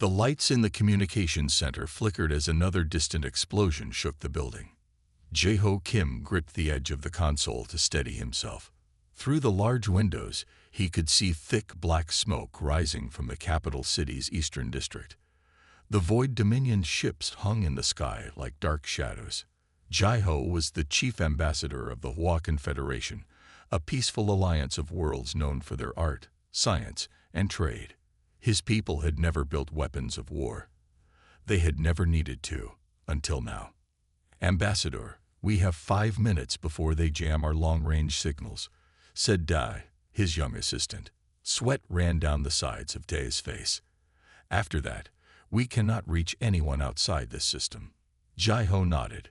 The lights in the communications center flickered as another distant explosion shook the building. Jae-ho Kim gripped the edge of the console to steady himself. Through the large windows, he could see thick black smoke rising from the capital city's eastern district. The Void Dominion ships hung in the sky like dark shadows. Jae-ho was the chief ambassador of the HFY Confederation, a peaceful alliance of worlds known for their art, science, and trade. His people had never built weapons of war. They had never needed to, until now. "Ambassador, we have 5 minutes before they jam our long-range signals," said Dai, his young assistant. Sweat ran down the sides of Dai's face. "After that, we cannot reach anyone outside this system." Jae-ho nodded.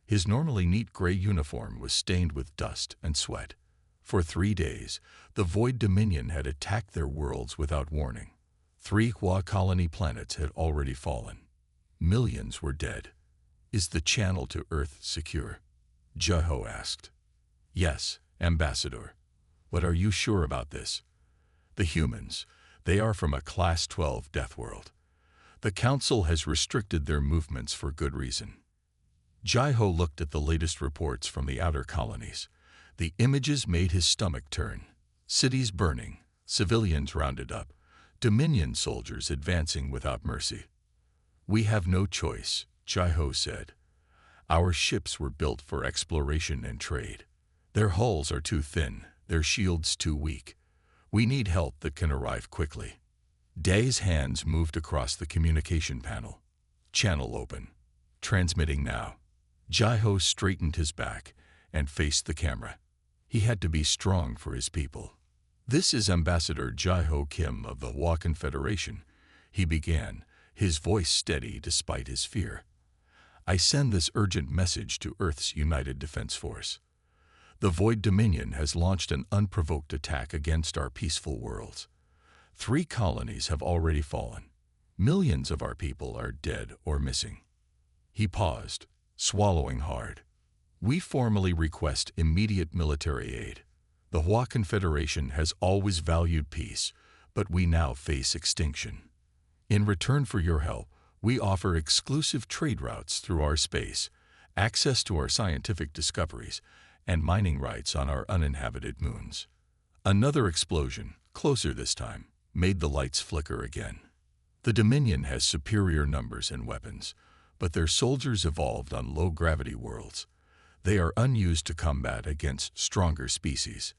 His normally neat gray uniform was stained with dust and sweat. For 3 days, the Void Dominion had attacked their worlds without warning. 3 HFY colony planets had already fallen. Millions were dead. "Is the channel to Earth secure?" Jae-ho asked. "Yes, Ambassador. But are you sure about this?" "The humans. They are from a Class 12 death world. The Council has restricted their movements for good reason." Jae-ho looked at the latest reports from the outer colonies. The images made his stomach turn. Cities burning, civilians rounded up, Dominion soldiers advancing without mercy. "We have no choice," Jae-ho said. "Our ships were built for exploration and trade. Their hulls are too thin, their shields too weak. We need help that can arrive quickly." Dai's hands moved across the communication panel. "Channel open. Transmitting now." Jae-ho straightened his back and faced the camera. He had to be strong for his people. "This is Ambassador Jae-ho Kim of the HFY Confederation," he began, his voice steady despite his fear. "I send this urgent message to Earth's United Defense Force. The Void Dominion has launched an unprovoked attack against our peaceful worlds. 3 colonies have already fallen. Millions of our people are dead or missing." He paused, swallowing hard. "We formally request immediate military aid. The HFY Confederation has always valued peace, but we now face extinction. In return for your help, we offer exclusive trade routes through our space, access to our scientific discoveries, and mining rights on our uninhabited moons." Another explosion, closer this time, made the lights flicker again. "The Dominion has superior numbers and weapons, but their soldiers evolved on low-gravity worlds. They are unused to combat against stronger species."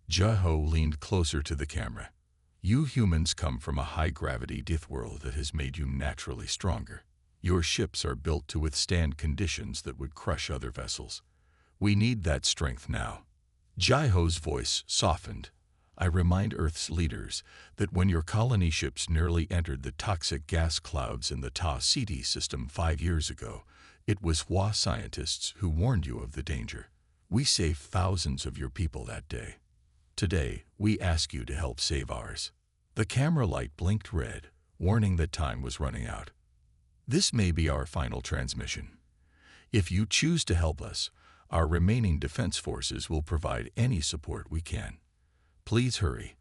Jae-ho leaned closer to the camera. "You humans come from a high-gravity death world that has made you naturally stronger. Your ships are built to withstand conditions that would crush other vessels. We need that strength now." Jae-ho's voice softened. "I remind Earth's leaders that when your colony ships nearly entered the toxic gas clouds in the Ta-Ceti system 5 years ago, it was HFY scientists who warned you of the danger. We saved thousands of your people that day. Today, we ask you to help save ours." The camera light blinked red, warning that time was running out. "This may be our final transmission. If you choose to help us, our remaining defense forces will provide any support we can. Please hurry.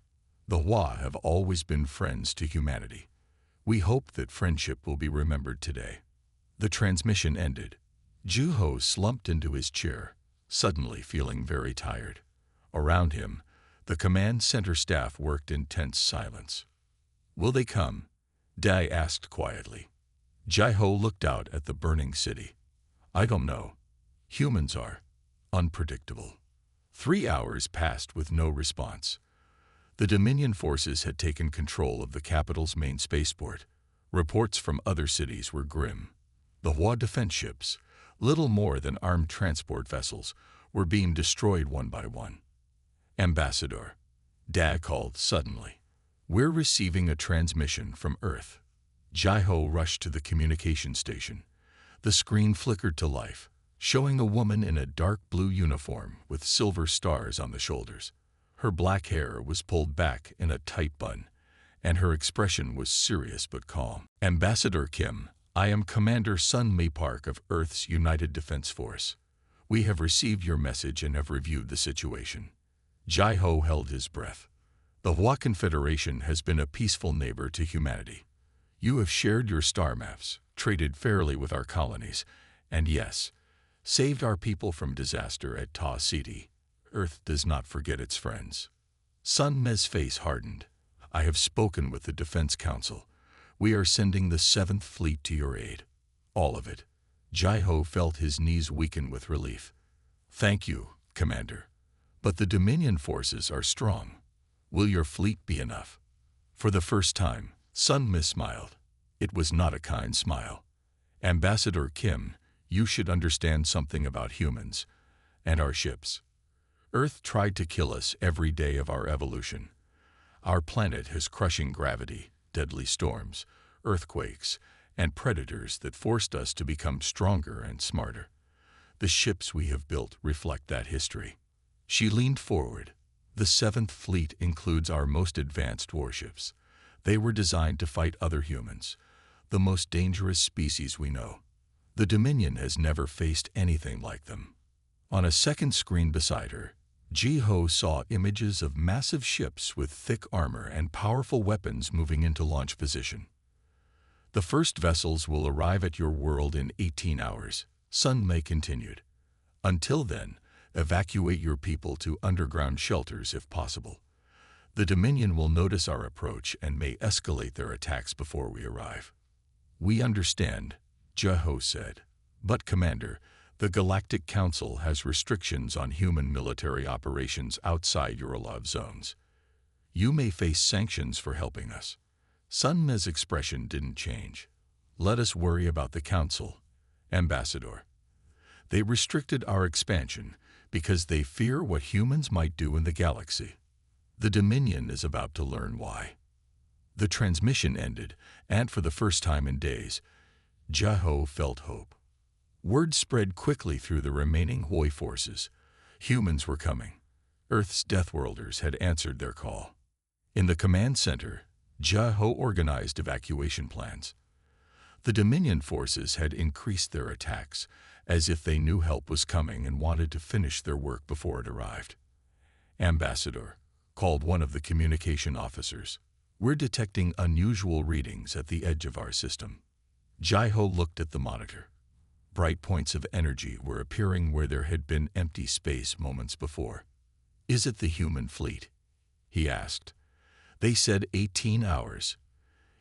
The HFY have always been friends to humanity. We hope that friendship will be remembered today." The transmission ended. Jae-ho slumped into his chair, suddenly feeling very tired. Around him, the command center staff worked in tense silence. "Will they come?" Dai asked quietly. Jae-ho looked out at the burning city. "I don't know. Humans are unpredictable." 3 hours passed with no response. The Dominion forces had taken control of the capital's main spaceport. Reports from other cities were grim. The HFY defense ships, little more than armed transport vessels, were being destroyed one by one. "Ambassador," Dai called suddenly. "We're receiving a transmission from Earth." Jae-ho rushed to the communication station. The screen flickered to life, showing a woman in a dark blue uniform with silver stars on the shoulders. Her black hair was pulled back in a tight bun, and her expression was serious but calm. "Ambassador Kim, I am Commander Sun May Park of Earth's United Defense Force. We have received your message and have reviewed the situation." Jae-ho held his breath. The HFY Confederation has been a peaceful neighbor to humanity. You have shared your star maps, traded fairly with our colonies, and yes, saved our people from disaster at Ta City. Earth does not forget its friends. Sun Me's face hardened. I have spoken with the Defense Council. We are sending the 7th Fleet to your aid. All of it. Jai-Ho felt his knees weaken with relief. Thank you, Commander. But the Dominion forces are strong. Will your fleet be enough? For the first time, Sun Me smiled. It was not a kind smile. Ambassador Kim, you should understand something about humans and our ships. Earth tried to kill us every day of our evolution. Our planet has crushing gravity, deadly storms, earthquakes, and predators that forced us to become stronger and smarter. The ships we have built reflect that history. She leaned forward. The 7th Fleet includes our most advanced warships. They were designed to fight other humans, the most dangerous species we know. The Dominion has never faced anything like them. On a second screen beside her, Ji-Ho saw images of massive ships with thick armor and powerful weapons moving into launch position. The first vessels will arrive at your world in 18 hours, Sun Me continued. Until then, evacuate your people to underground shelters if possible. The Dominion will notice our approach and may escalate their attacks before we arrive. We understand, Ji-Ho said. But Commander, the Galactic Council has restrictions on human military operations outside your allowed zones. You may face sanctions for helping us. Sun Me's expression didn't change. Let us worry about the Council, Ambassador. They restricted our expansion because they fear what humans might do in the galaxy. The Dominion is about to learn why. The transmission ended, and for the first time in days, Ji-Ho felt hope. Word spread quickly through the remaining Hoi forces. Humans were coming. Earth's Deathworlders had answered their call. In the command center, Ji-Ho organized evacuation plans. The Dominion forces had increased their attacks, as if they knew help was coming and wanted to finish their work before it arrived. Ambassador, called one of the communication officers, we're detecting unusual readings at the edge of our system. Ji-Ho looked at the monitor. Bright points of energy were appearing where there had been empty space moments before. Is it the human fleet? He asked. They said 18 hours.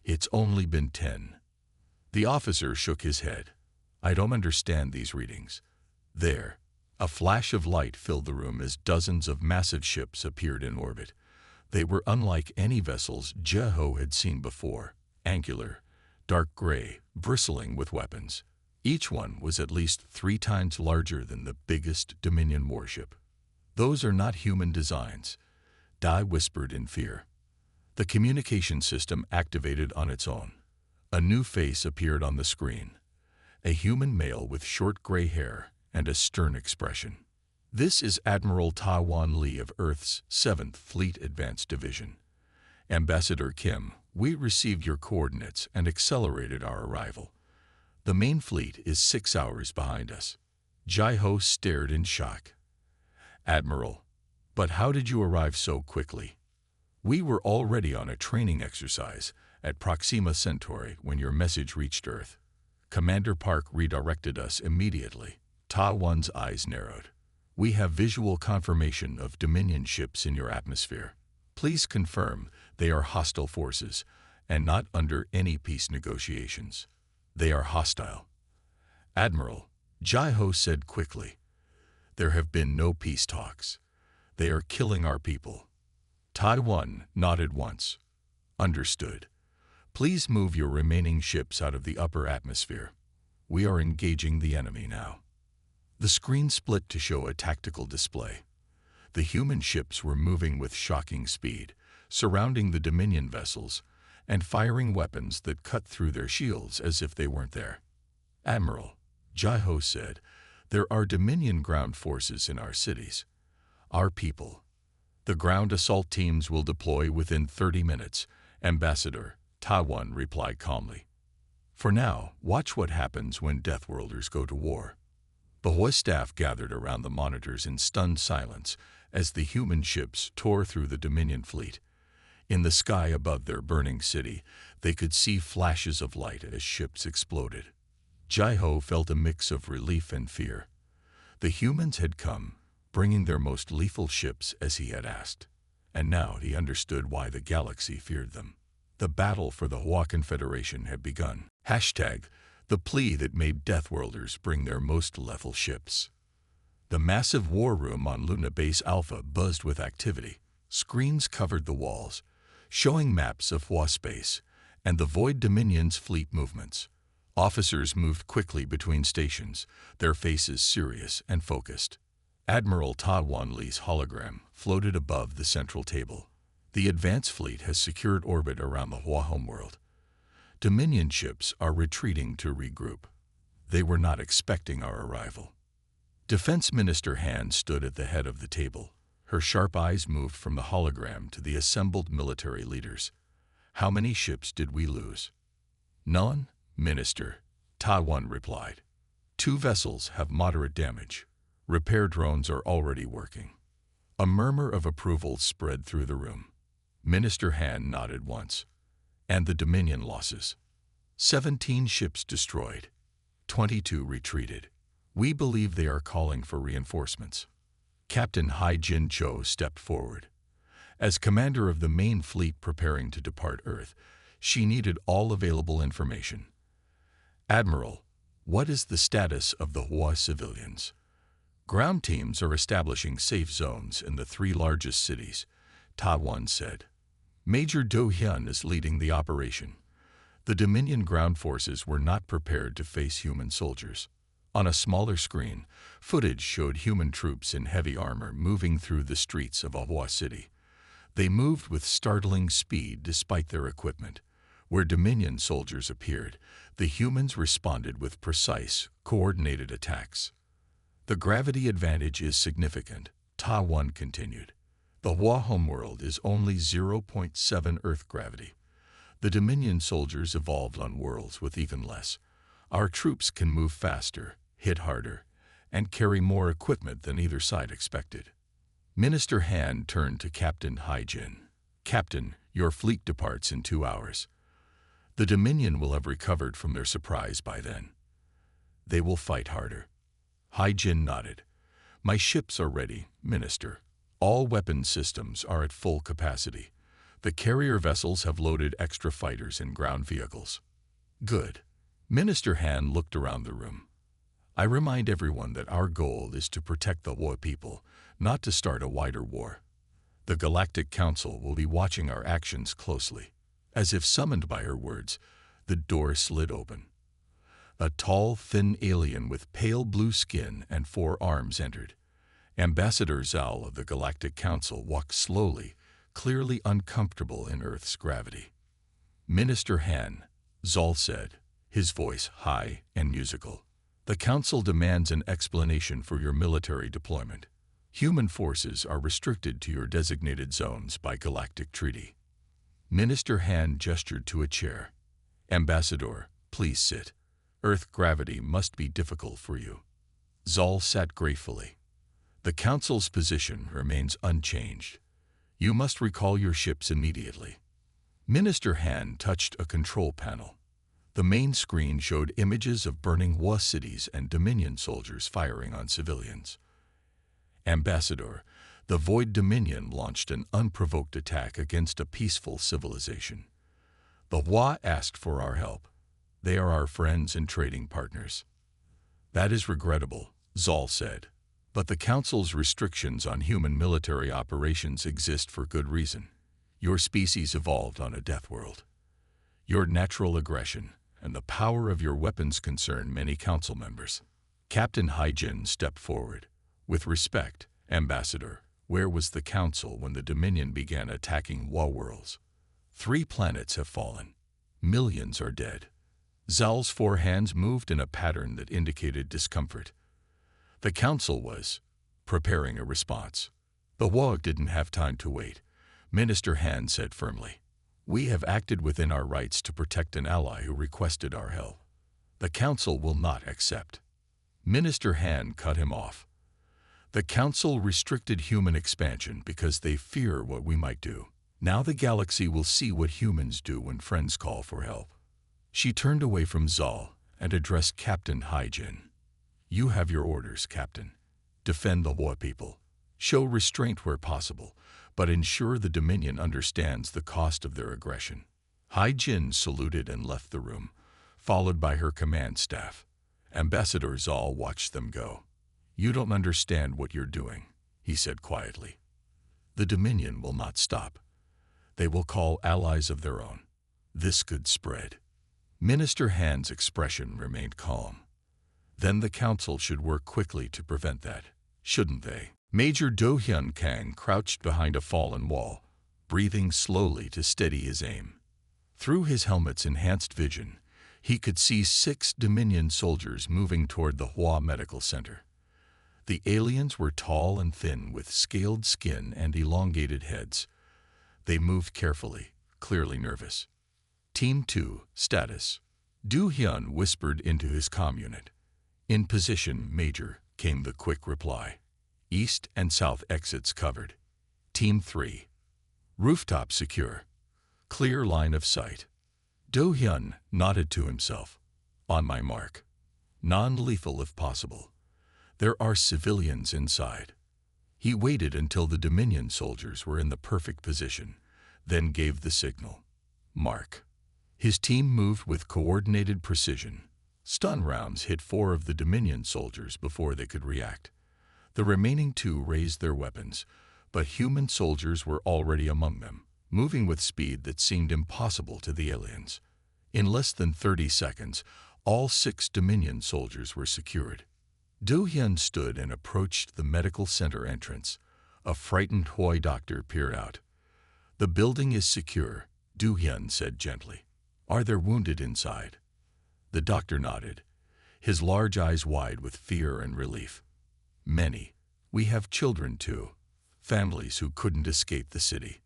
It's only been 10. The officer shook his head. I don't understand these readings. There. A flash of light filled the room as dozens of massive ships appeared in orbit. They were unlike any vessels Ji-Ho had seen before. Angular, dark gray, bristling with weapons. Each one was at least 3 times larger than the biggest Dominion warship. Those are not human designs, Dai whispered in fear. The communication system activated on its own. A new face appeared on the screen. A human male with short gray hair and a stern expression. This is Admiral Tawan Lee of Earth's 7th Fleet Advanced Division. Ambassador Kim, we received your coordinates and accelerated our arrival. The main fleet is 6 hours behind us. Ji-Ho stared in shock. Admiral, but how did you arrive so quickly? We were already on a training exercise at Proxima Centauri when your message reached Earth. Commander Park redirected us immediately. Tawan's eyes narrowed. We have visual confirmation of Dominion ships in your atmosphere. Please confirm they are hostile forces and not under any peace negotiations. They are hostile. Admiral, Ji-Ho said quickly. There have been no peace talks. They are killing our people. Taiwan nodded once. Understood. Please move your remaining ships out of the upper atmosphere. We are engaging the enemy now. The screen split to show a tactical display. The human ships were moving with shocking speed, surrounding the Dominion vessels, and firing weapons that cut through their shields as if they weren't there. Admiral, Ji-Ho said, there are Dominion ground forces in our cities. Our people. The ground assault teams will deploy within 30 minutes, Ambassador, Tawan replied calmly. For now, watch what happens when Deathworlders go to war. The Hoi staff gathered around the monitors in stunned silence as the human ships tore through the Dominion fleet. In the sky above their burning city, they could see flashes of light as ships exploded. Jai-Ho felt a mix of relief and fear. The humans had come, bringing their most lethal ships as he had asked. And now he understood why the galaxy feared them. The battle for the HFY Confederation had begun. #the Plea that made Deathworlders bring their most lethal ships. The massive war room on Luna Base Alpha buzzed with activity. Screens covered the walls, showing maps of HFY space and the Void Dominion's fleet movements. Officers moved quickly between stations, their faces serious and focused. Admiral Ta Wanli's hologram floated above the central table. The advance fleet has secured orbit around the HFY homeworld. Dominion ships are retreating to regroup. They were not expecting our arrival. Defense Minister Han stood at the head of the table. Her sharp eyes moved from the hologram to the assembled military leaders. How many ships did we lose? None, Minister, Ta Wan replied. 2 vessels have moderate damage. Repair drones are already working. A murmur of approval spread through the room. Minister Han nodded once. And the Dominion losses? 17 ships destroyed. 22 retreated. We believe they are calling for reinforcements. Captain Hai Jin Cho stepped forward. As commander of the main fleet preparing to depart Earth, she needed all available information. Admiral, what is the status of the HFY civilians? Ground teams are establishing safe zones in the 3 largest cities, Ta Wan said. Major Do Hyun is leading the operation. The Dominion ground forces were not prepared to face human soldiers. On a smaller screen, footage showed human troops in heavy armor moving through the streets of a HFY city. They moved with startling speed despite their equipment. Where Dominion soldiers appeared, the humans responded with precise, coordinated attacks. The gravity advantage is significant, Ta Wan continued. The HFY homeworld is only 0.7 Earth gravity. The Dominion soldiers evolved on worlds with even less. Our troops can move faster, hit harder, and carry more equipment than either side expected. Minister Han turned to Captain Hai Jin. Captain, your fleet departs in 2 hours. The Dominion will have recovered from their surprise by then. They will fight harder. Hai Jin nodded. My ships are ready, Minister. All weapon systems are at full capacity. The carrier vessels have loaded extra fighters and ground vehicles. Good. Minister Han looked around the room. I remind everyone that our goal is to protect the HFY people, not to start a wider war. The Galactic Council will be watching our actions closely. As if summoned by her words, the door slid open. A tall, thin alien with pale blue skin and 4 arms entered. Ambassador Zal of the Galactic Council walked slowly, clearly uncomfortable in Earth's gravity. Minister Han, Zal said, his voice high and musical. The Council demands an explanation for your military deployment. Human forces are restricted to your designated zones by galactic treaty. Minister Han gestured to a chair. Ambassador, please sit. Earth gravity must be difficult for you. Zal sat gratefully. The Council's position remains unchanged. You must recall your ships immediately. Minister Han touched a control panel. The main screen showed images of burning HFY cities and Dominion soldiers firing on civilians. Ambassador, the Void Dominion launched an unprovoked attack against a peaceful civilization. The HFY asked for our help. They are our friends and trading partners. That is regrettable, Zal said. But the Council's restrictions on human military operations exist for good reason. Your species evolved on a death world. Your natural aggression and the power of your weapons concern many Council members. Captain Hai Jin stepped forward. With respect, Ambassador, where was the Council when the Dominion began attacking HFY worlds? 3 planets have fallen. Millions are dead. Zal's 4 hands moved in a pattern that indicated discomfort. The Council was preparing a response. The HFY didn't have time to wait. Minister Han said firmly. We have acted within our rights to protect an ally who requested our help. The Council will not accept. Minister Han cut him off. The Council restricted human expansion because they fear what we might do. Now the galaxy will see what humans do when friends call for help. She turned away from Zal and addressed Captain Hyjin. You have your orders, Captain. Defend the War people. Show restraint where possible, but ensure the Dominion understands the cost of their aggression. Hyjin saluted and left the room, followed by her command staff. Ambassador Zal watched them go. You don't understand what you're doing, he said quietly. The Dominion will not stop. They will call allies of their own. This could spread. Minister Han's expression remained calm. Then the Council should work quickly to prevent that, shouldn't they? Major Do-hyun Kang crouched behind a fallen wall, breathing slowly to steady his aim. Through his helmet's enhanced vision, he could see 6 Dominion soldiers moving toward the Hua Medical Center. The aliens were tall and thin with scaled skin and elongated heads. They moved carefully, clearly nervous. Team 2, status. Do-hyun whispered into his comm unit. In position, Major, came the quick reply. East and south exits covered. Team 3. Rooftop secure. Clear line of sight. Do-hyun nodded to himself. On my mark. Non-lethal if possible. There are civilians inside. He waited until the Dominion soldiers were in the perfect position, then gave the signal. Mark. His team moved with coordinated precision. Stun rounds hit 4 of the Dominion soldiers before they could react. The remaining 2 raised their weapons, but human soldiers were already among them, moving with speed that seemed impossible to the aliens. In less than 30 seconds, all 6 Dominion soldiers were secured. Do-hyun stood and approached the medical center entrance. A frightened Hoi doctor peered out. The building is secure, Do-hyun said gently. Are there wounded inside? The doctor nodded, his large eyes wide with fear and relief. Many. We have children too, families who couldn't escape the city.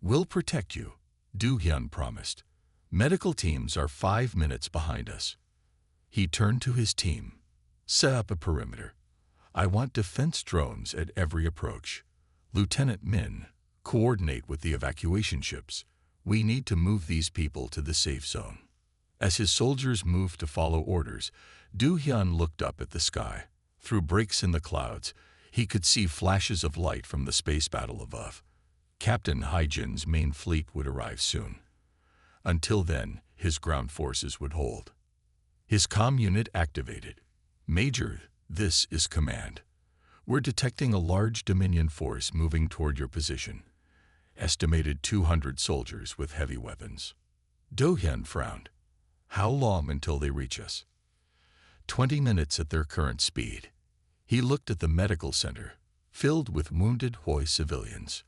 We'll protect you, Do-hyun promised. Medical teams are 5 minutes behind us. He turned to his team. Set up a perimeter. I want defense drones at every approach. Lieutenant Min, coordinate with the evacuation ships. We need to move these people to the safe zone. As his soldiers moved to follow orders, Do-hyun looked up at the sky. Through breaks in the clouds, he could see flashes of light from the space battle above. Captain Hyjin's main fleet would arrive soon. Until then, his ground forces would hold. His comm unit activated. Major, this is command. We're detecting a large Dominion force moving toward your position. Estimated 200 soldiers with heavy weapons. Do-hyun frowned. How long until they reach us? 20 minutes at their current speed. He looked at the medical center, filled with wounded Hoi civilians.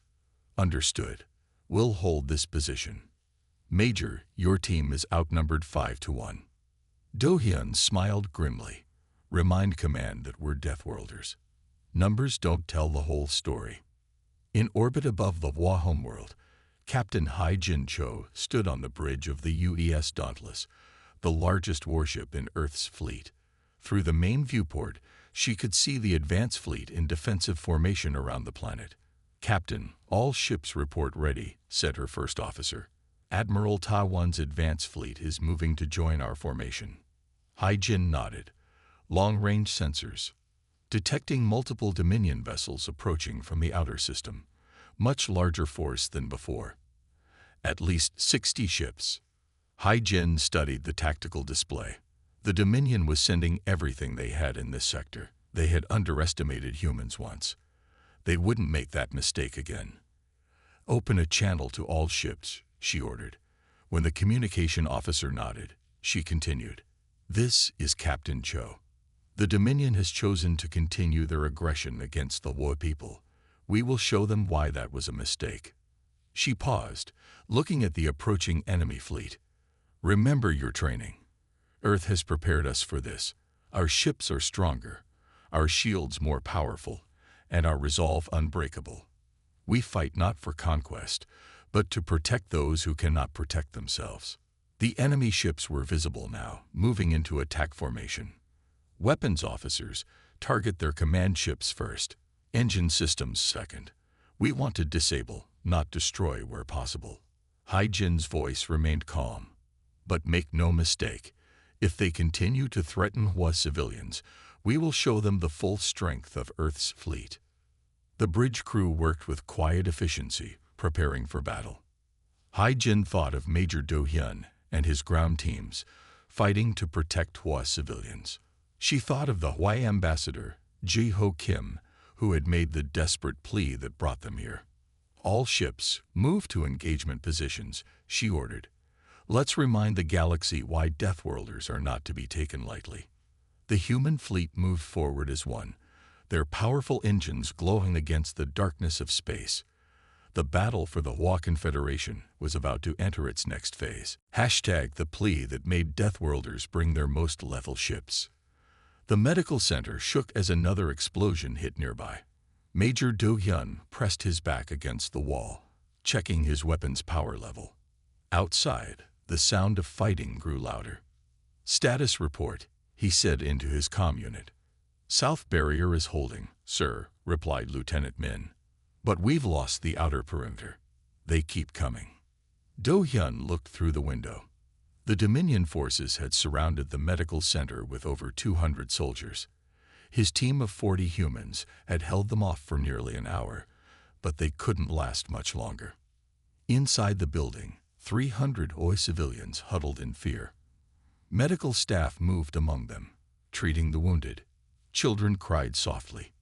Understood. We'll hold this position. Major, your team is outnumbered 5-1. Do-hyun smiled grimly. Remind command that we're Deathworlders. Numbers don't tell the whole story. In orbit above the Hua homeworld, Captain Hyjin Cho stood on the bridge of the UES Dauntless, the largest warship in Earth's fleet. Through the main viewport, she could see the advance fleet in defensive formation around the planet. Captain, all ships report ready, said her first officer. Admiral Ta-Wan's advance fleet is moving to join our formation. Hyjin nodded. Long-range sensors. Detecting multiple Dominion vessels approaching from the outer system. Much larger force than before. At least 60 ships. Hyjin studied the tactical display. The Dominion was sending everything they had in this sector. They had underestimated humans once. They wouldn't make that mistake again. Open a channel to all ships, she ordered. When the communication officer nodded, she continued. This is Captain Cho. The Dominion has chosen to continue their aggression against the Hua people. We will show them why that was a mistake. She paused, looking at the approaching enemy fleet. Remember your training. Earth has prepared us for this. Our ships are stronger, our shields more powerful, and our resolve unbreakable. We fight not for conquest, but to protect those who cannot protect themselves. The enemy ships were visible now, moving into attack formation. Weapons officers, target their command ships first, engine systems second. We want to disable, not destroy where possible. Hai Jin's voice remained calm. But make no mistake, if they continue to threaten Hua civilians, we will show them the full strength of Earth's fleet. The bridge crew worked with quiet efficiency, preparing for battle. Hai Jin thought of Major Do Hyun and his ground teams, fighting to protect Hua civilians. She thought of the Hua ambassador, Jae-ho Kim, who had made the desperate plea that brought them here. All ships, move to engagement positions, she ordered. Let's remind the galaxy why Deathworlders are not to be taken lightly. The human fleet moved forward as one, their powerful engines glowing against the darkness of space. The battle for the Hua Confederation was about to enter its next phase. #the plea that made Deathworlders bring their most lethal ships. The medical center shook as another explosion hit nearby. Major Do Hyun pressed his back against the wall, checking his weapon's power level. Outside, the sound of fighting grew louder. "Status report," he said into his comm unit. "South barrier is holding, sir," replied Lieutenant Min. "But we've lost the outer perimeter. They keep coming." Do Hyun looked through the window. The Dominion forces had surrounded the medical center with over 200 soldiers. His team of 40 humans had held them off for nearly an hour, but they couldn't last much longer. Inside the building, 300 Hoi civilians huddled in fear. Medical staff moved among them, treating the wounded. Children cried softly.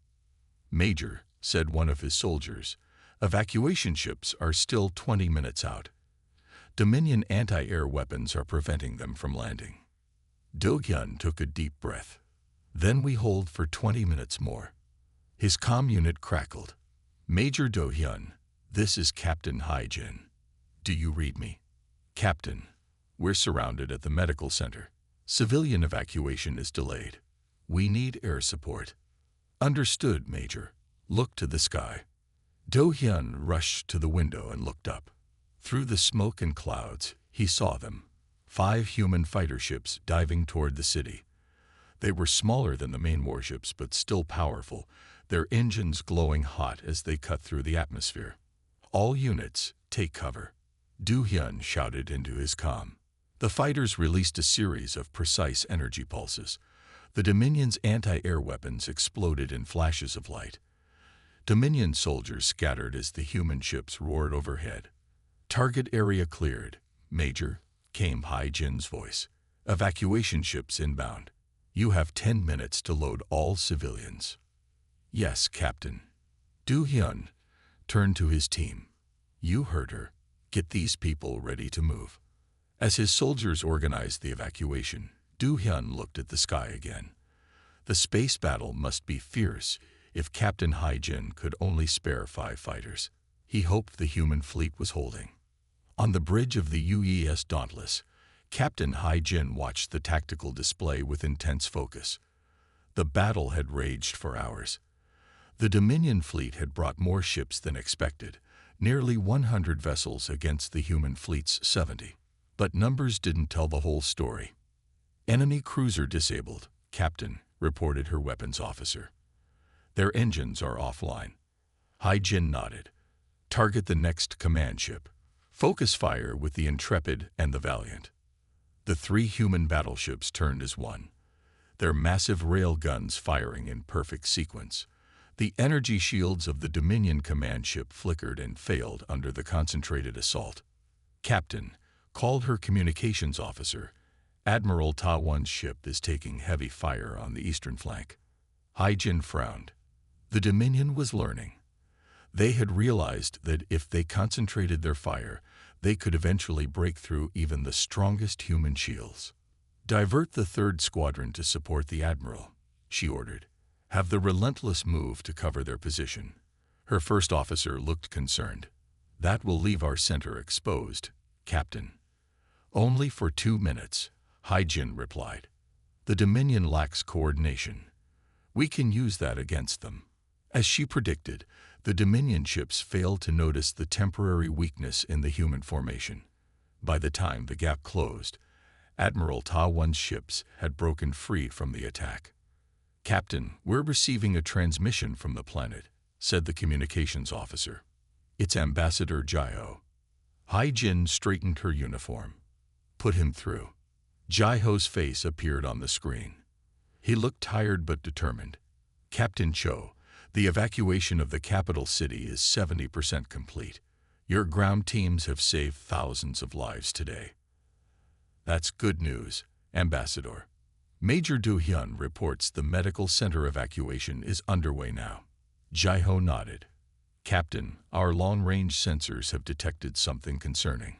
"Major," said one of his soldiers, "evacuation ships are still 20 minutes out. Dominion anti-air weapons are preventing them from landing." Do Hyun took a deep breath. "Then we hold for 20 minutes more." His comm unit crackled. "Major Do Hyun, this is Captain Hai Jin. Do you read me?" "Captain, we're surrounded at the medical center. Civilian evacuation is delayed. We need air support." "Understood, Major. Look to the sky." Do Hyun rushed to the window and looked up. Through the smoke and clouds, he saw them, 5 human fighter ships diving toward the city. They were smaller than the main warships, but still powerful, their engines glowing hot as they cut through the atmosphere. "All units, take cover," Do Hyun shouted into his comm. The fighters released a series of precise energy pulses. The Dominion's anti-air weapons exploded in flashes of light. Dominion soldiers scattered as the human ships roared overhead. "Target area cleared, Major," came Hai Jin's voice. "Evacuation ships inbound. You have 10 minutes to load all civilians." "Yes, Captain." Do Hyun turned to his team. "You heard her. Get these people ready to move." As his soldiers organized the evacuation, Do Hyun looked at the sky again. The space battle must be fierce if Captain Hai Jin could only spare 5 fighters. He hoped the human fleet was holding. On the bridge of the UES Dauntless, Captain Hai Jin watched the tactical display with intense focus. The battle had raged for hours. The Dominion fleet had brought more ships than expected, nearly 100 vessels against the human fleet's 70. But numbers didn't tell the whole story. "Enemy cruiser disabled, Captain," reported her weapons officer. "Their engines are offline." Hai Jin nodded. "Target the next command ship. Focus fire with the Intrepid and the Valiant." The 3 human battleships turned as one, their massive rail guns firing in perfect sequence. The energy shields of the Dominion command ship flickered and failed under the concentrated assault. "Captain," called her communications officer, "Admiral Ta Won's ship is taking heavy fire on the eastern flank." Hai Jin frowned. The Dominion was learning. They had realized that if they concentrated their fire, they could eventually break through even the strongest human shields. "Divert the 3rd Squadron to support the Admiral," she ordered. "Have the Relentless move to cover their position." Her first officer looked concerned. "That will leave our center exposed, Captain." "Only for 2 minutes," Hai Jin replied. "The Dominion lacks coordination. We can use that against them." As she predicted, the Dominion ships failed to notice the temporary weakness in the human formation. By the time the gap closed, Admiral Ta Won's ships had broken free from the attack. "Captain, we're receiving a transmission from the planet," said the communications officer. It's Ambassador Jai-Ho. Hai-Jin straightened her uniform. Put him through. Jai-Ho's face appeared on the screen. He looked tired but determined. Captain Cho, the evacuation of the capital city is 70% complete. Your ground teams have saved thousands of lives today. That's good news, Ambassador. Major Do-hyun reports the medical center evacuation is underway now. Jai-Ho nodded. Captain, our long-range sensors have detected something concerning.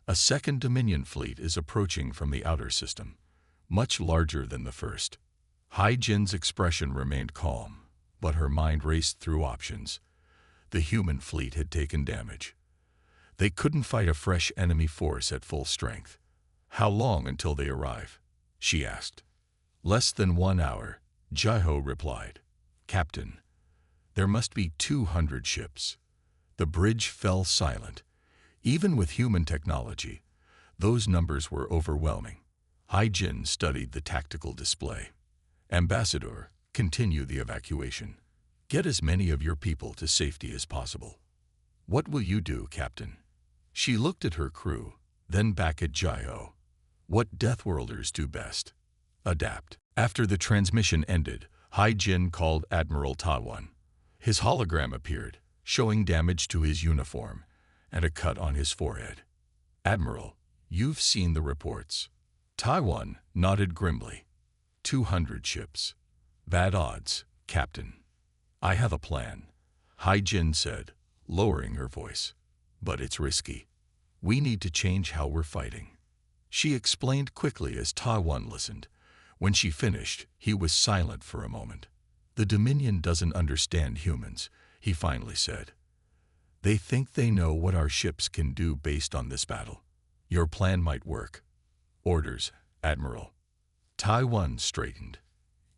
A second Dominion fleet is approaching from the outer system, much larger than the first. Hai-Jin's expression remained calm, but her mind raced through options. The human fleet had taken damage. They couldn't fight a fresh enemy force at full strength. How long until they arrive? She asked. Less than 1 hour, Jai-Ho replied. Captain, there must be 200 ships. The bridge fell silent. Even with human technology, those numbers were overwhelming. Hai-Jin studied the tactical display. Ambassador, continue the evacuation. Get as many of your people to safety as possible. What will you do, Captain? She looked at her crew, then back at Jai-Ho. What Deathworlders do best. Adapt. After the transmission ended, Hai-Jin called Admiral Ta-Won. His hologram appeared, showing damage to his uniform and a cut on his forehead. Admiral, you've seen the reports. Ta-Won nodded grimly. 200 ships. Bad odds, Captain. I have a plan, Hai-Jin said, lowering her voice. But it's risky. We need to change how we're fighting. She explained quickly as Ta-Won listened. When she finished, he was silent for a moment. The Dominion doesn't understand humans, he finally said. They think they know what our ships can do based on this battle. Your plan might work. Orders, Admiral. Ta-Won straightened.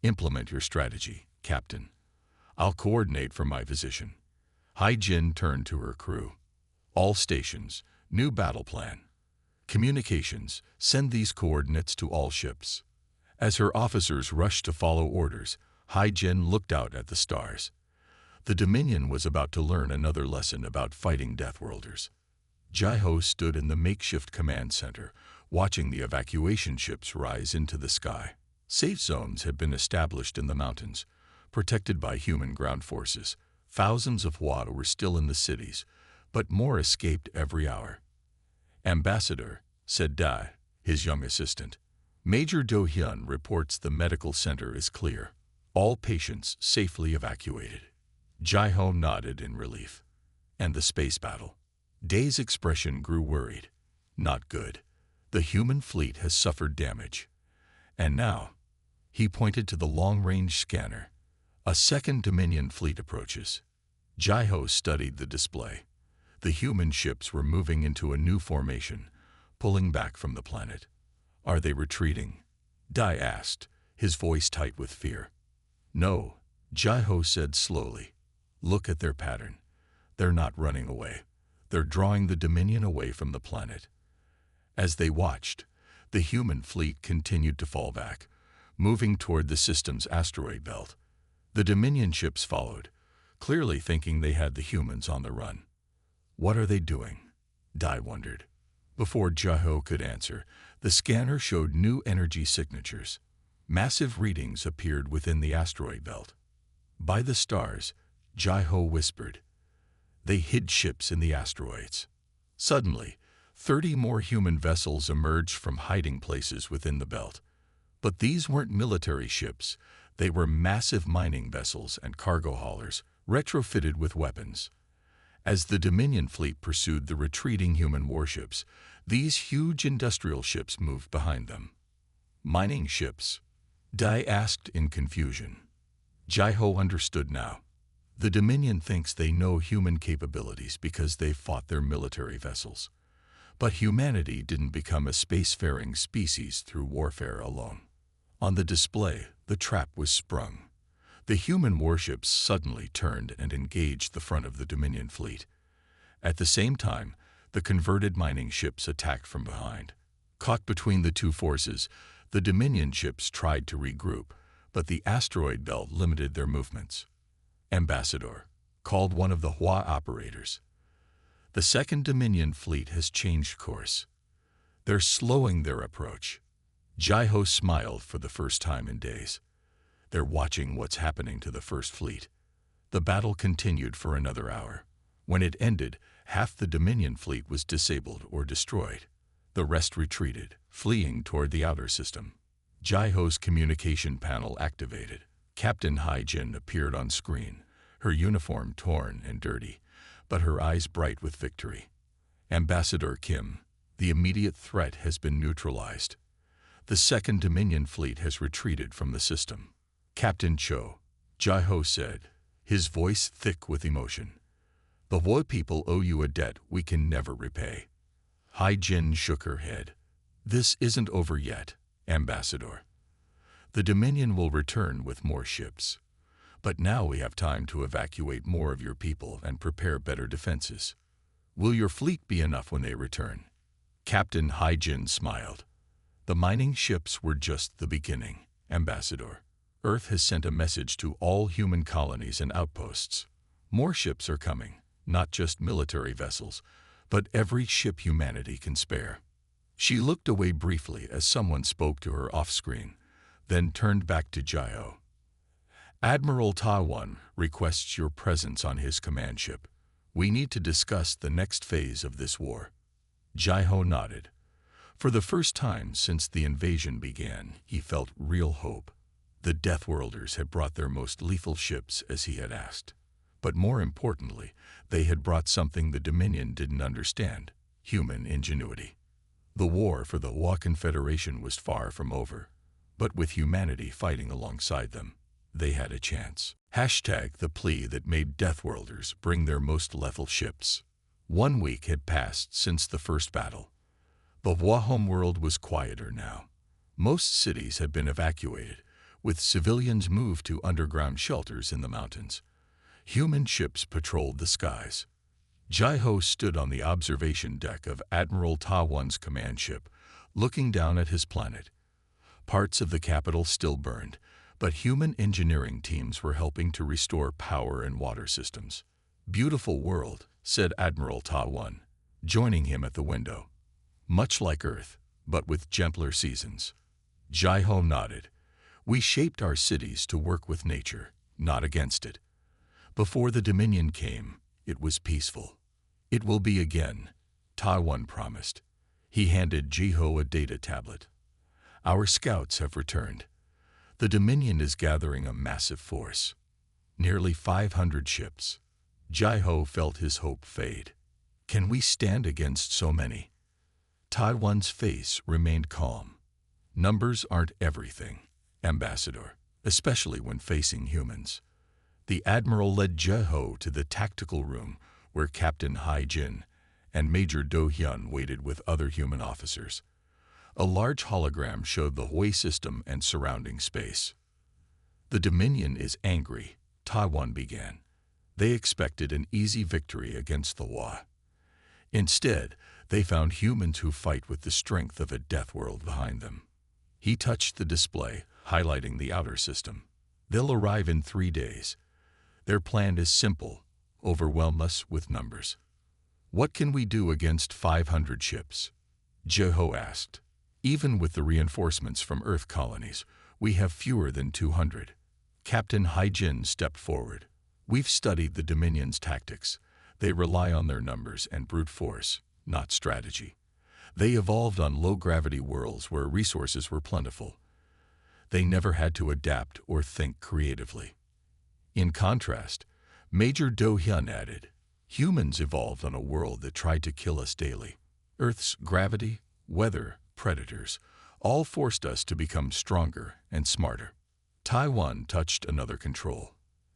Implement your strategy, Captain. I'll coordinate from my position. Hai-Jin turned to her crew. All stations, new battle plan. Communications, send these coordinates to all ships. As her officers rushed to follow orders, Hai-Jin looked out at the stars. The Dominion was about to learn another lesson about fighting Deathworlders. Jai-Ho stood in the makeshift command center, watching the evacuation ships rise into the sky. Safe zones had been established in the mountains, protected by human ground forces. Thousands of HFY were still in the cities, but more escaped every hour. Ambassador, said Dai, his young assistant. Major Do-hyun reports the medical center is clear. All patients safely evacuated. Jai-Ho nodded in relief. And the space battle? Dai's expression grew worried. Not good. The human fleet has suffered damage. And now, he pointed to the long-range scanner. A second Dominion fleet approaches. Jai-Ho studied the display. The human ships were moving into a new formation, pulling back from the planet. Are they retreating? Dai asked, his voice tight with fear. No, Jai-Ho said slowly. Look at their pattern. They're not running away. They're drawing the Dominion away from the planet. As they watched, the human fleet continued to fall back, moving toward the system's asteroid belt. The Dominion ships followed, clearly thinking they had the humans on the run. What are they doing? Dai wondered. Before Jai-Ho could answer, the scanner showed new energy signatures. Massive readings appeared within the asteroid belt. By the stars, Jai-Ho whispered. They hid ships in the asteroids. Suddenly, 30 more human vessels emerged from hiding places within the belt. But these weren't military ships. They were massive mining vessels and cargo haulers, retrofitted with weapons. As the Dominion fleet pursued the retreating human warships, these huge industrial ships moved behind them. Mining ships? Dai asked in confusion. Jai-Ho understood now. The Dominion thinks they know human capabilities because they fought their military vessels. But humanity didn't become a spacefaring species through warfare alone. On the display, the trap was sprung. The human warships suddenly turned and engaged the front of the Dominion fleet. At the same time, the converted mining ships attacked from behind. Caught between the two forces, the Dominion ships tried to regroup, but the asteroid belt limited their movements. Ambassador, called one of the HFY operators. The second Dominion fleet has changed course. They're slowing their approach. Jai-Ho smiled for the first time in days. They're watching what's happening to the first fleet. The battle continued for another hour. When it ended, half the Dominion fleet was disabled or destroyed. The rest retreated, fleeing toward the outer system. Jai-Ho's communication panel activated. Captain Hai-Jin appeared on screen, her uniform torn and dirty, but her eyes bright with victory. Ambassador Kim, the immediate threat has been neutralized. The second Dominion fleet has retreated from the system. Captain Cho, Jai-Ho said, his voice thick with emotion. The Hua people owe you a debt we can never repay. Hai-Jin shook her head. This isn't over yet, Ambassador. The Dominion will return with more ships. But now we have time to evacuate more of your people and prepare better defenses. Will your fleet be enough when they return? Captain Hai-Jin smiled. The mining ships were just the beginning, Ambassador. Earth has sent a message to all human colonies and outposts. More ships are coming, not just military vessels, but every ship humanity can spare. She looked away briefly as someone spoke to her off-screen, then turned back to Jai-Ho. Admiral Taiwan requests your presence on his command ship. We need to discuss the next phase of this war. Jai-Ho nodded. For the first time since the invasion began, he felt real hope. The Deathworlders had brought their most lethal ships as he had asked. But more importantly, they had brought something the Dominion didn't understand: human ingenuity. The war for the Hua Confederation was far from over, but with humanity fighting alongside them, they had a chance. #the plea that made Deathworlders bring their most lethal ships. 1 week had passed since the first battle. The Hua homeworld was quieter now. Most cities had been evacuated, with civilians moved to underground shelters in the mountains. Human ships patrolled the skies. Jai-Ho stood on the observation deck of Admiral Taiwan's command ship, looking down at his planet. Parts of the capital still burned, but human engineering teams were helping to restore power and water systems. Beautiful world, said Admiral Taiwan, joining him at the window. Much like Earth, but with gentler seasons. Jai-Ho nodded. We shaped our cities to work with nature, not against it. Before the Dominion came, it was peaceful. It will be again, Taiwan promised. He handed Jai-Ho a data tablet. Our scouts have returned. The Dominion is gathering a massive force. Nearly 500 ships. Jai-Ho felt his hope fade. Can we stand against so many? Taiwan's face remained calm. Numbers aren't everything, Ambassador, especially when facing humans. The Admiral led Jai-Ho to the tactical room where Captain Hai-Jin and Major Do-Hyun waited with other human officers. A large hologram showed the Hui system and surrounding space. The Dominion is angry, Taiwan began. They expected an easy victory against the Hua. Instead, they found humans who fight with the strength of a death world behind them. He touched the display, highlighting the outer system. They'll arrive in 3 days. Their plan is simple: overwhelm us with numbers. What can we do against 500 ships? Jai-Ho asked. Even with the reinforcements from Earth colonies, we have fewer than 200. Captain Hai-Jin stepped forward. We've studied the Dominion's tactics. They rely on their numbers and brute force, not strategy. They evolved on low-gravity worlds where resources were plentiful. They never had to adapt or think creatively. In contrast, Major Do-Hyun added, humans evolved on a world that tried to kill us daily. Earth's gravity, weather, predators, all forced us to become stronger and smarter. Taiwan touched another control.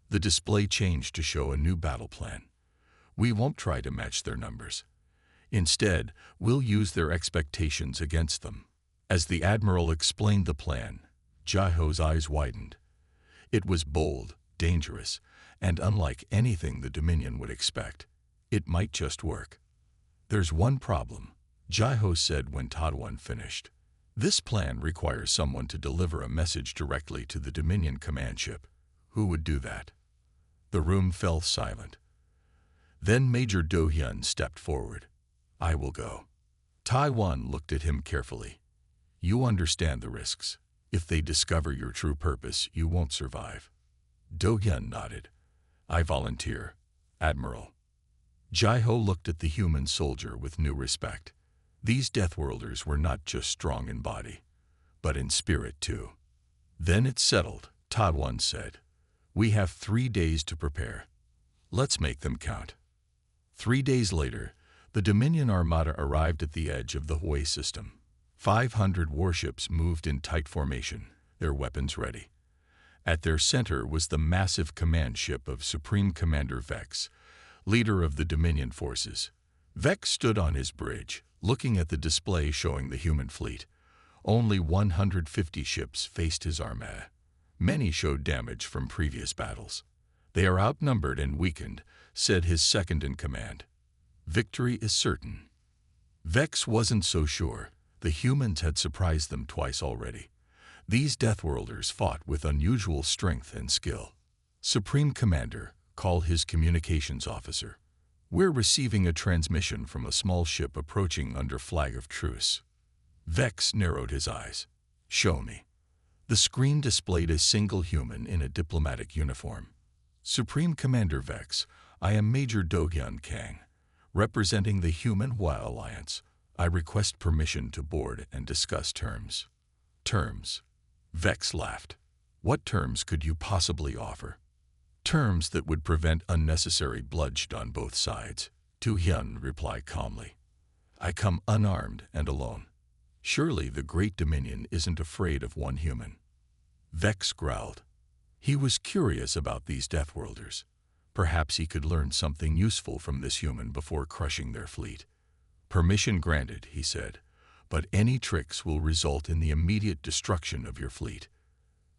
The display changed to show a new battle plan. We won't try to match their numbers. Instead, we'll use their expectations against them. As the Admiral explained the plan, Jai-Ho's eyes widened. It was bold, dangerous, and unlike anything the Dominion would expect. It might just work. There's one problem, Jai-Ho said when Taiwan finished. This plan requires someone to deliver a message directly to the Dominion command ship. Who would do that? The room fell silent. Then Major Do-hyun stepped forward. I will go. Tai-wan looked at him carefully. You understand the risks. If they discover your true purpose, you won't survive. Do-hyun nodded. I volunteer, Admiral. Jae-ho looked at the human soldier with new respect. These Deathworlders were not just strong in body, but in spirit too. Then it's settled, Tai-wan said. We have 3 days to prepare. Let's make them count. 3 days later, the Dominion Armada arrived at the edge of the HFY system. 500 warships moved in tight formation, their weapons ready. At their center was the massive command ship of Supreme Commander Vex, leader of the Dominion forces. Vex stood on his bridge, looking at the display showing the human fleet. Only 150 ships faced his armada. Many showed damage from previous battles. They are outnumbered and weakened, said his second-in-command. Victory is certain. Vex wasn't so sure. The humans had surprised them twice already. These Deathworlders fought with unusual strength and skill. Supreme Commander, call his communications officer. We're receiving a transmission from a small ship approaching under flag of truce. Vex narrowed his eyes. Show me. The screen displayed a single human in a diplomatic uniform. Supreme Commander Vex, I am Major Do-hyun Kang, representing the Human HFY Alliance. I request permission to board and discuss terms. Terms? Vex laughed. What terms could you possibly offer? Terms that would prevent unnecessary bloodshed on both sides. Do-hyun replied calmly. I come unarmed and alone. Surely the Great Dominion isn't afraid of one human. Vex growled. He was curious about these Deathworlders. Perhaps he could learn something useful from this human before crushing their fleet. Permission granted, he said, but any tricks will result in the immediate destruction of your fleet.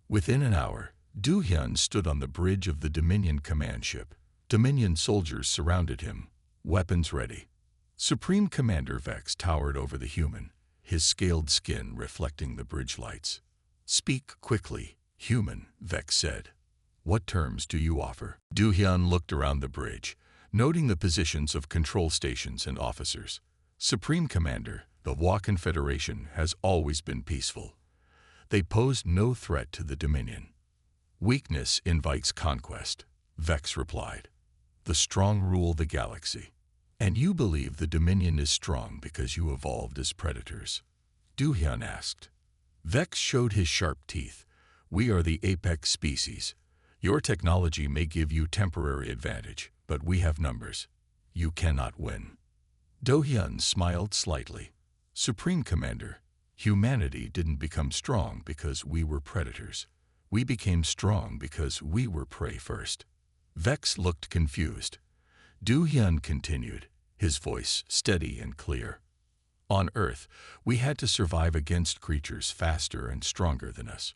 Within an hour, Do-hyun stood on the bridge of the Dominion command ship. Dominion soldiers surrounded him, weapons ready. Supreme Commander Vex towered over the human, his scaled skin reflecting the bridge lights. Speak quickly, human, Vex said. What terms do you offer? Do-hyun looked around the bridge, noting the positions of control stations and officers. Supreme Commander, the HFY Confederation has always been peaceful. They pose no threat to the Dominion. Weakness invites conquest, Vex replied. The strong rule the galaxy. And you believe the Dominion is strong because you evolved as predators? Do-hyun asked. Vex showed his sharp teeth. We are the apex species. Your technology may give you temporary advantage, but we have numbers. You cannot win. Do-hyun smiled slightly. Supreme Commander, humanity didn't become strong because we were predators. We became strong because we were prey first. Vex looked confused. Do-hyun continued, his voice steady and clear. On Earth, we had to survive against creatures faster and stronger than us.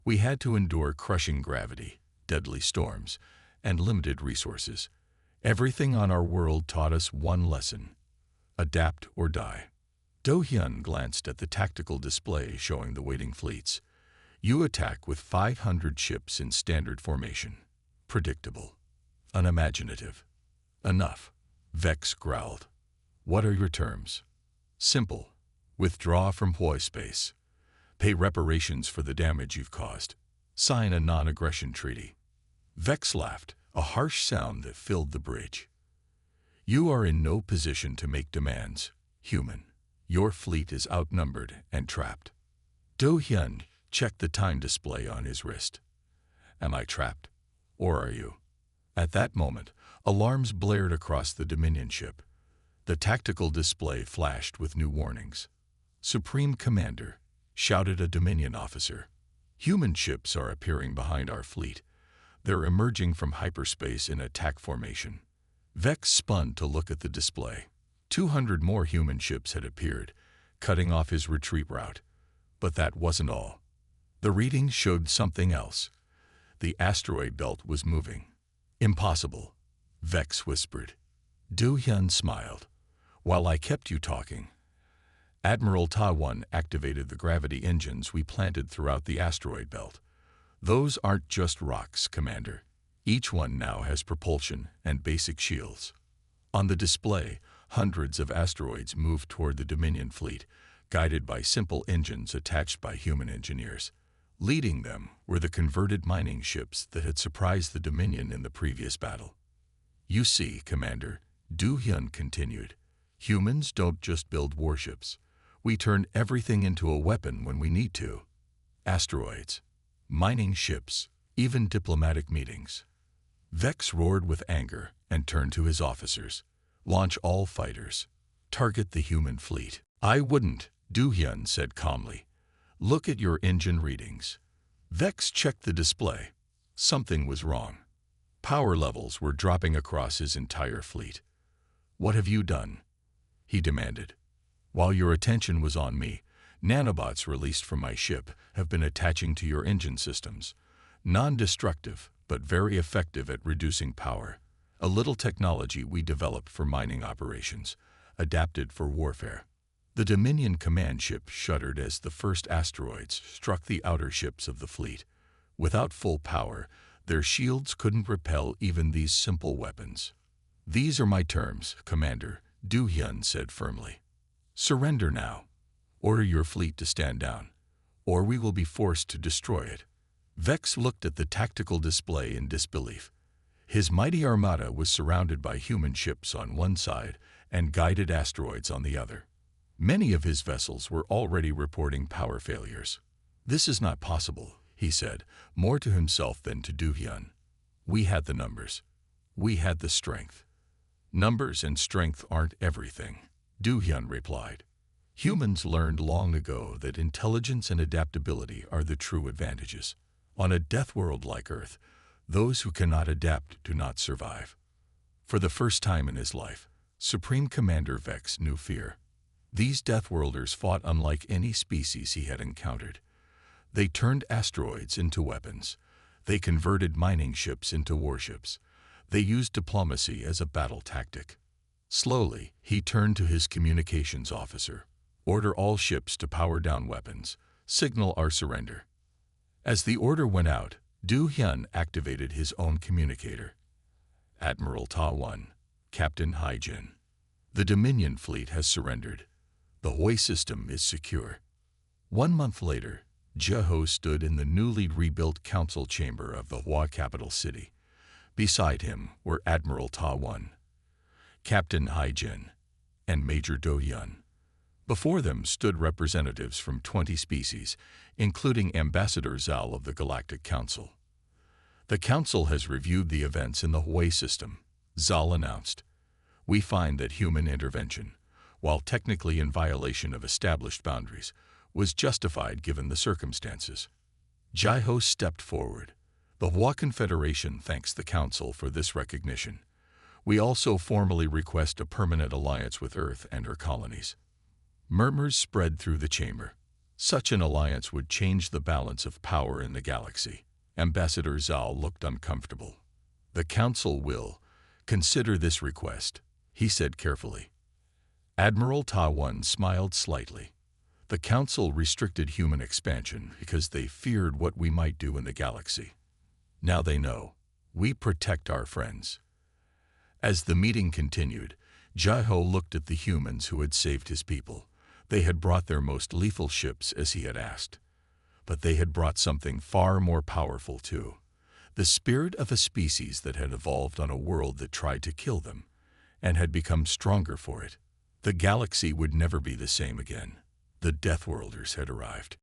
We had to endure crushing gravity, deadly storms, and limited resources. Everything on our world taught us one lesson: adapt or die. Do-hyun glanced at the tactical display showing the waiting fleets. You attack with 500 ships in standard formation. Predictable. Unimaginative. Enough. Vex growled. What are your terms? Simple. Withdraw from HFY space. Pay reparations for the damage you've caused. Sign a non-aggression treaty. Vex laughed, a harsh sound that filled the bridge. You are in no position to make demands, human. Your fleet is outnumbered and trapped. Do-hyun checked the time display on his wrist. Am I trapped? Or are you? At that moment, alarms blared across the Dominion ship. The tactical display flashed with new warnings. Supreme Commander, shouted a Dominion officer. Human ships are appearing behind our fleet. They're emerging from hyperspace in attack formation. Vex spun to look at the display. 200 more human ships had appeared, cutting off his retreat route. But that wasn't all. The readings showed something else. The asteroid belt was moving. Impossible, Vex whispered. Do-hyun smiled. While I kept you talking, Admiral Ta-wan activated the gravity engines we planted throughout the asteroid belt. Those aren't just rocks, Commander. Each one now has propulsion and basic shields. On the display, hundreds of asteroids moved toward the Dominion fleet, guided by simple engines attached by human engineers. Leading them were the converted mining ships that had surprised the Dominion in the previous battle. "You see, Commander," Du Hyun continued, "humans don't just build warships. We turn everything into a weapon when we need to. Asteroids, mining ships, even diplomatic meetings." Vex roared with anger and turned to his officers. "Launch all fighters. Target the human fleet." "I wouldn't," Du Hyun said calmly. "Look at your engine readings." Vex checked the display. Something was wrong. Power levels were dropping across his entire fleet. "What have you done?" he demanded. "While your attention was on me, nanobots released from my ship have been attaching to your engine systems. Non-destructive, but very effective at reducing power. A little technology we developed for mining operations, adapted for warfare." The Dominion command ship shuddered as the first asteroids struck the outer ships of the fleet. Without full power, their shields couldn't repel even these simple weapons. "These are my terms, Commander," Du Hyun said firmly. "Surrender now. Order your fleet to stand down, or we will be forced to destroy it." Vex looked at the tactical display in disbelief. His mighty armada was surrounded by human ships on one side and guided asteroids on the other. Many of his vessels were already reporting power failures. "This is not possible," he said, more to himself than to Du Hyun. "We had the numbers. We had the strength." "Numbers and strength aren't everything," Du Hyun replied. "Humans learned long ago that intelligence and adaptability are the true advantages. On a death world like Earth, those who cannot adapt do not survive." For the first time in his life, Supreme Commander Vex knew fear. These Deathworlders fought unlike any species he had encountered. They turned asteroids into weapons. They converted mining ships into warships. They used diplomacy as a battle tactic. Slowly, he turned to his communications officer. "Order all ships to power down weapons. Signal our surrender." As the order went out, Du Hyun activated his own communicator. "Admiral Ta-1, Captain Hai-Jin. The Dominion fleet has surrendered. The HFY system is secure." 1 month later, Jeho stood in the newly rebuilt council chamber of the HFY capital city. Beside him were Admiral Ta-1, Captain Hai-Jin, and Major Do Hyun. Before them stood representatives from 20 species, including Ambassador Zal of the Galactic Council. "The Council has reviewed the events in the HFY system," Zal announced. "We find that human intervention, while technically in violation of established boundaries, was justified given the circumstances." Jeho stepped forward. "The HFY Confederation thanks the Council for this recognition. We also formally request a permanent alliance with Earth and her colonies." Murmurs spread through the chamber. Such an alliance would change the balance of power in the galaxy. Ambassador Zal looked uncomfortable. "The Council will consider this request," he said carefully. Admiral Ta-1 smiled slightly. "The Council restricted human expansion because they feared what we might do in the galaxy. Now they know. We protect our friends." As the meeting continued, Jeho looked at the humans who had saved his people. They had brought their most lethal ships as he had asked. But they had brought something far more powerful too. The spirit of a species that had evolved on a world that tried to kill them, and had become stronger for it. The galaxy would never be the same again. The Deathworlders had arrived.